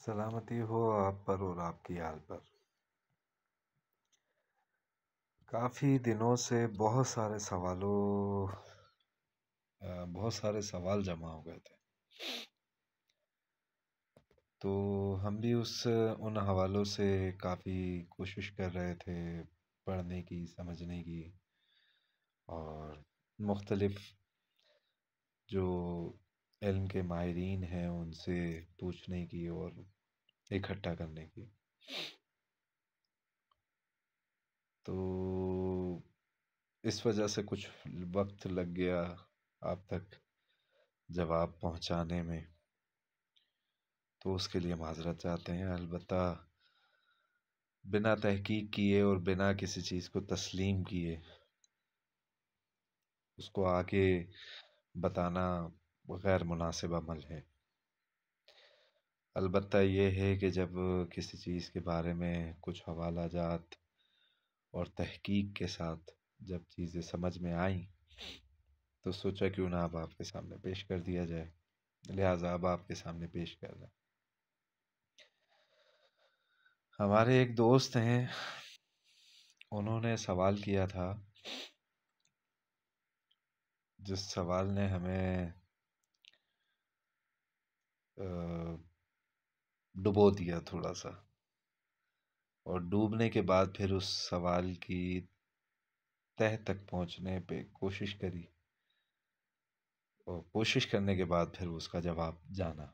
سلامتی ہو آپ پر اور آپ کی آل پر۔ کافی دنوں سے بہت سارے سوال جمع ہو گئے تھے، تو ہم بھی ان حوالوں سے کافی کوشش کر رہے تھے پڑھنے کی، سمجھنے کی، اور مختلف جو علم کے ماہرین ہیں ان سے پوچھنے کی اور اکٹھا کرنے کی۔ تو اس وجہ سے کچھ وقت لگ گیا آپ تک جواب پہنچانے میں، تو اس کے لیے معذرت چاہتے ہیں۔ البتہ بنا تحقیق کیے اور بنا کسی چیز کو تسلیم کیے اس کو آگے بتانا غیر مناسب عمل ہے۔ البتہ یہ ہے کہ جب کسی چیز کے بارے میں کچھ حوالہ جات اور تحقیق کے ساتھ جب چیزیں سمجھ میں آئیں تو سوچا کیوں نہ اب آپ کے سامنے پیش کر دیا جائے، لہٰذا اب آپ کے سامنے پیش کر رہے ہیں۔ ہمارے ایک دوست ہیں، انہوں نے سوال کیا تھا جس سوال نے ہمیں ڈبو دیا تھوڑا سا، اور ڈوبنے کے بعد پھر اس سوال کی تہ تک پہنچنے پہ کوشش کری، اور کوشش کرنے کے بعد پھر اس کا جواب جانا۔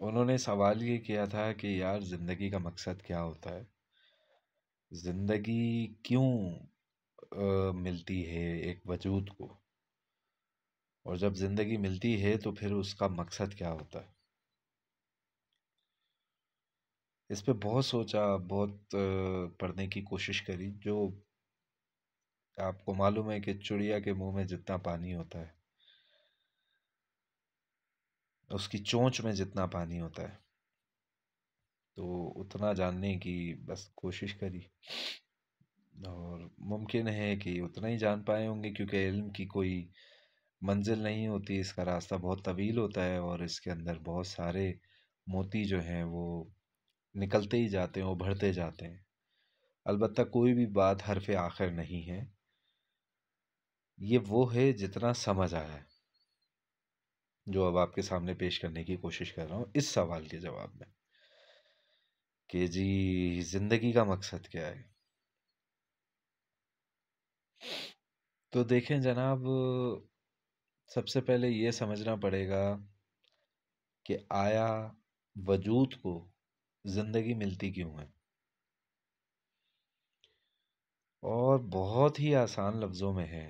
انہوں نے سوال یہ کیا تھا کہ یار زندگی کا مقصد کیا ہوتا ہے، زندگی کیوں ملتی ہے ایک وجود کو، اور جب زندگی ملتی ہے تو پھر اس کا مقصد کیا ہوتا ہے۔ اس پہ بہت سوچا، بہت پڑھنے کی کوشش کری۔ جو آپ کو معلوم ہے کہ چڑیا کے منہ میں جتنا پانی ہوتا ہے، اس کی چونچ میں جتنا پانی ہوتا ہے، تو اتنا جاننے کی بس کوشش کری، اور ممکن ہے کہ اتنا ہی جان پائے ہوں گے، کیونکہ علم کی کوئی منزل نہیں ہوتی، اس کا راستہ بہت طویل ہوتا ہے، اور اس کے اندر بہت سارے موتی جو ہیں وہ نکلتے ہی جاتے ہیں، ابھرتے جاتے ہیں۔ البتہ کوئی بھی بات حرف آخر نہیں ہے، یہ وہ ہے جتنا سمجھ آیا ہے جو اب آپ کے سامنے پیش کرنے کی کوشش کر رہا ہوں اس سوال کے جواب میں، کہ جی زندگی کا مقصد کیا ہے۔ تو دیکھیں جناب، سب سے پہلے یہ سمجھنا پڑے گا کہ آیا وجود کو زندگی ملتی کیوں ہے، اور بہت ہی آسان لفظوں میں ہے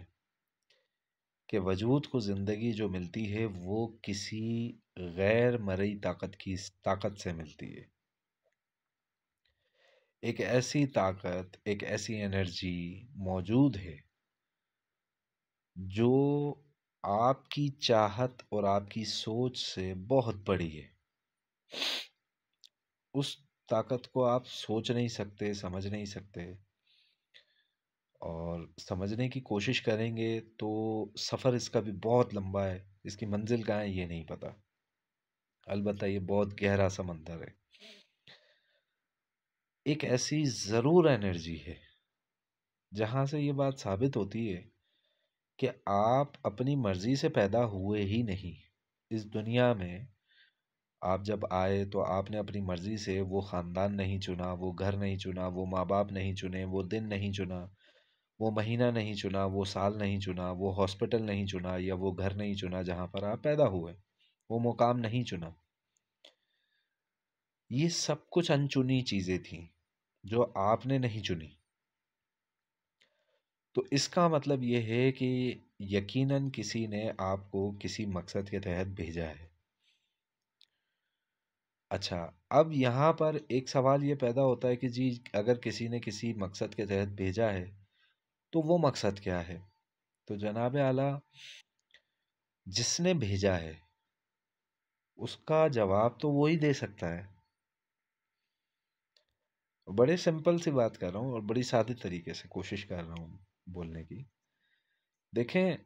کہ وجود کو زندگی جو ملتی ہے وہ کسی غیر مرئی طاقت سے ملتی ہے۔ ایک ایسی طاقت، ایک ایسی انرجی موجود ہے جو آپ کی چاہت اور آپ کی سوچ سے بہت بڑی ہے۔ اس طاقت کو آپ سوچ نہیں سکتے، سمجھ نہیں سکتے، اور سمجھنے کی کوشش کریں گے تو سفر اس کا بھی بہت لمبا ہے، اس کی منزل کہاں ہے یہ نہیں پتا۔ البتہ یہ بہت گہرا سمندر ہے۔ ایک ایسی ضرور انرجی ہے جہاں سے یہ بات ثابت ہوتی ہے کہ آپ اپنی مرضی سے پیدا ہوئے ہی نہیں۔ اس دنیا میں آپ جب آئے تو آپ نے اپنی مرضی سے وہ خاندان نہیں چنا، وہ گھر نہیں چنا، وہ ماں باپ نہیں چنے، وہ دن نہیں چنا، وہ مہینہ نہیں چنا، وہ سال نہیں چنا، وہ ہاسپٹل نہیں چنا، یا وہ گھر نہیں چنا جہاں پر آپ پیدا ہوئے، وہ مقام نہیں چنا۔ یہ سب کچھ انچنی چیزیں تھیں جو آپ نے نہیں چنی۔ تو اس کا مطلب یہ ہے کہ یقیناً کسی نے آپ کو کسی مقصد کے تحت بھیجا ہے۔ اچھا، اب یہاں پر ایک سوال یہ پیدا ہوتا ہے کہ جی اگر کسی نے کسی مقصد کے تحت بھیجا ہے تو وہ مقصد کیا ہے؟ تو جناب اعلیٰ، جس نے بھیجا ہے اس کا جواب تو وہی دے سکتا ہے۔ بڑے سمپل سی بات کر رہا ہوں اور بڑی سادے طریقے سے کوشش کر رہا ہوں بولنے کی۔ دیکھیں،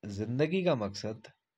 زندگی کا مقصد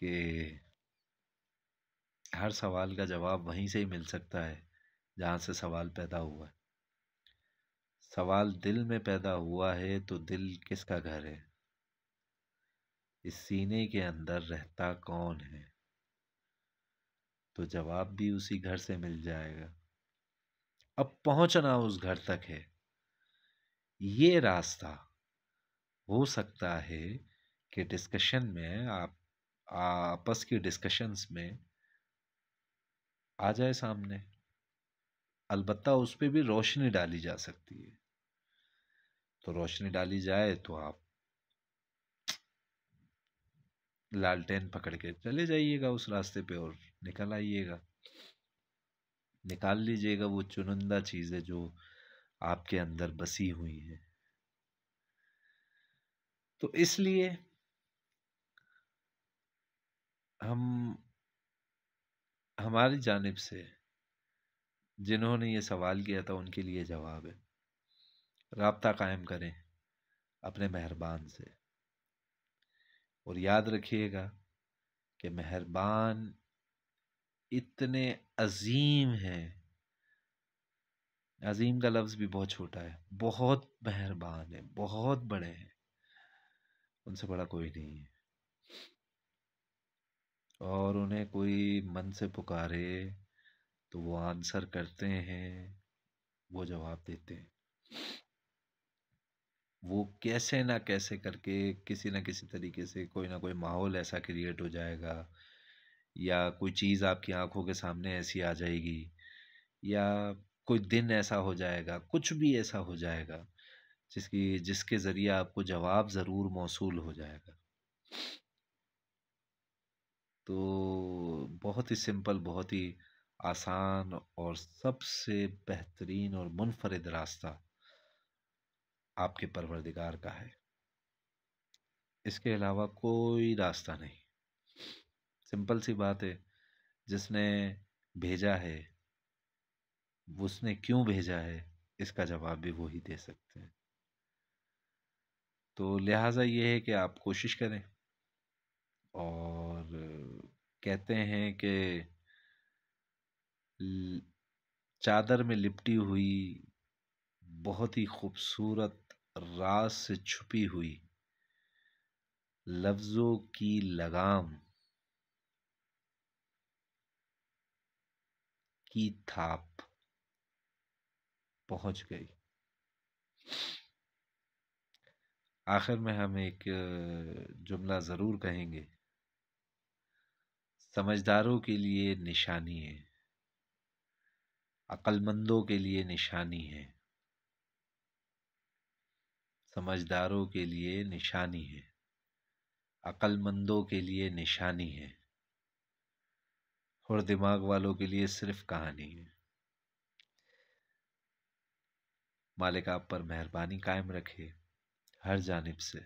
کہ ہر سوال کا جواب وہیں سے ہی مل سکتا ہے جہاں سے سوال پیدا ہوا ہے۔ سوال دل میں پیدا ہوا ہے تو دل کس کا گھر ہے؟ اس سینے کے اندر رہتا کون ہے؟ تو جواب بھی اسی گھر سے مل جائے گا۔ اب پہنچنا اس گھر تک ہے۔ یہ راستہ ہو سکتا ہے کہ ڈسکشن میں آپ آپس کی ڈسکشنز میں آ جائے سامنے، البتہ اس پہ بھی روشنی ڈالی جا سکتی ہے۔ تو روشنی ڈالی جائے تو آپ لالٹین پکڑ کے چلے جائیے گا اس راستے پہ اور نکل آئیے گا، نکال لیجئے گا وہ چنندہ چیزیں جو آپ کے اندر بسی ہوئی ہیں۔ تو اس لیے ہماری جانب سے جنہوں نے یہ سوال کیا تھا ان کے لیے جواب ہے، رابطہ قائم کریں اپنے مہربان سے، اور یاد رکھیے گا کہ مہربان اتنے عظیم ہیں، عظیم کا لفظ بھی بہت چھوٹا ہے، بہت مہربان ہے، بہت بڑے ہیں، ان سے بڑا کوئی نہیں ہے۔ اور انہیں کوئی من سے پکارے تو وہ آنسر کرتے ہیں، وہ جواب دیتے ہیں۔ وہ کیسے نہ کیسے کر کے کسی نہ کسی طریقے سے کوئی نہ کوئی ماحول ایسا کریٹ ہو جائے گا، یا کوئی چیز آپ کی آنکھوں کے سامنے ایسی آ جائے گی، یا کوئی دن ایسا ہو جائے گا، کچھ بھی ایسا ہو جائے گا جس کے ذریعے آپ کو جواب ضرور موصول ہو جائے گا۔ تو بہت ہی سمپل، بہت ہی آسان اور سب سے بہترین اور منفرد راستہ آپ کے پروردگار کا ہے، اس کے علاوہ کوئی راستہ نہیں۔ سمپل سی بات ہے، جس نے بھیجا ہے، اس نے کیوں بھیجا ہے، اس کا جواب بھی وہی دے سکتے ہیں۔ تو لہٰذا یہ ہے کہ آپ کوشش کریں، اور کہتے ہیں کہ چادر میں لپٹی ہوئی بہت ہی خوبصورت راز سے چھپی ہوئی لفظوں کی لگام کی تھاپ پہنچ گئی۔ آخر میں ہم ایک جملہ ضرور کہیں گے، سمجھداروں کے لیے نشانی ہے، عقل مندوں کے لیے نشانی ہے، سمجھداروں کے لیے نشانی ہے، عقل مندوں کے لیے نشانی ہے، اور دماغ والوں کے لیے صرف کہانی ہے۔ مالک آپ پر مہربانی قائم رکھے ہر جانب سے،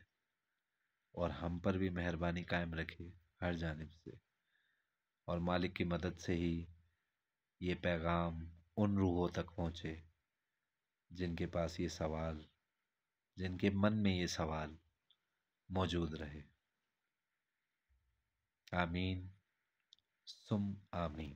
اور ہم پر بھی مہربانی قائم رکھے ہر جانب سے، اور مالک کی مدد سے ہی یہ پیغام ان روحوں تک پہنچے جن کے پاس یہ سوال، جن کے من میں یہ سوال موجود رہے۔ آمین ثم آمین۔